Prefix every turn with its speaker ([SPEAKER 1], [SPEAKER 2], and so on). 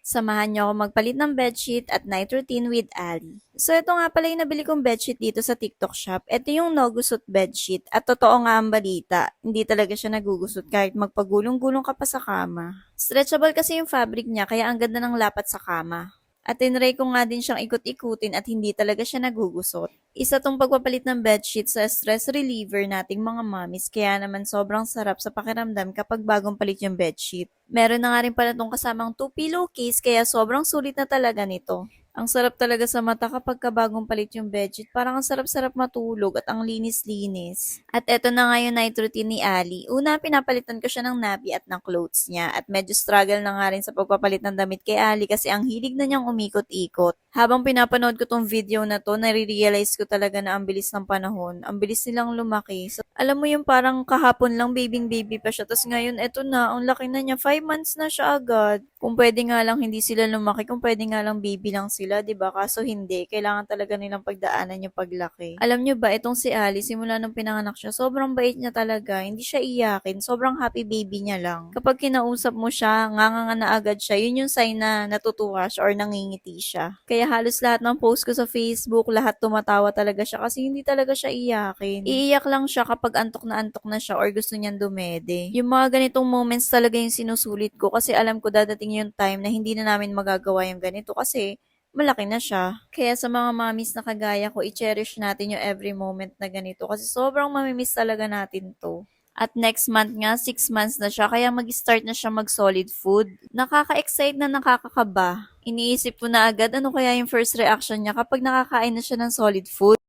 [SPEAKER 1] Samahan niyo ako magpalit ng bedsheet at night routine with Ali. So ito nga pala yung nabili kong bedsheet dito sa TikTok shop. Ito yung no-gusot bedsheet at totoo nga ang balita. Hindi talaga siya nagugusot kahit magpagulong-gulong ka pa sa kama. Stretchable kasi yung fabric niya kaya ang ganda ng lapat sa kama. At tinry ko nga din siyang ikot-ikutin at hindi talaga siya nagugusot. Isa tong pagpapalit ng bedsheet sa stress reliever nating mga mommies kaya naman sobrang sarap sa pakiramdam kapag bagong palit yung bedsheet. Meron na nga rin pala tong kasamang 2 pillowcase kaya sobrang sulit na talaga nito. Ang sarap talaga sa mata kapag kabagong palit yung bedsheet. Parang ang sarap-sarap matulog at ang linis-linis. At eto na nga yung night routine ni Ali. Una, pinapalitan ko siya ng nappy at ng clothes niya. At medyo struggle na nga rin sa pagpapalit ng damit kay Ali kasi ang hilig na niyang umikot-ikot. Habang pinapanood ko tong video na to, nare-realize ko talaga na ang bilis ng panahon. Ang bilis nilang lumaki. So, alam mo yung parang kahapon lang baby pa siya. Tapos ngayon, eto na, ang laki na niya. 5 months na siya agad. Kung pwede nga lang hindi sila lumaki, kung pwede nga lang baby lang sila, 'di ba? Kaso hindi, kailangan talaga nilang pagdaanan yung paglaki. Alam niyo ba, itong si Ali, simula nung pinanganak siya, sobrang bait niya talaga. Hindi siya iyakin, sobrang happy baby niya lang. Kapag kinausap mo siya, nganga na agad siya, yun yung sign na natutuwa siya or nangingiti siya. Kaya halos lahat ng post ko sa Facebook, lahat tumatawa talaga siya kasi hindi talaga siya iyakin. Iiyak lang siya kapag antok na siya or gusto niyang dumede. Yung mga ganitong moments talaga yung sinusulit ko kasi alam ko dadating yung time na hindi na namin magagawa yung ganito kasi malaki na siya. Kaya sa mga mommies na kagaya ko, i-cherish natin yung every moment na ganito kasi sobrang mamimiss talaga natin to. At next month nga, 6 months na siya, kaya mag-start na siya mag-solid food. Nakaka-excite na nakakakaba. Iniisip ko na agad ano kaya yung first reaction niya kapag nakakain na siya ng solid food.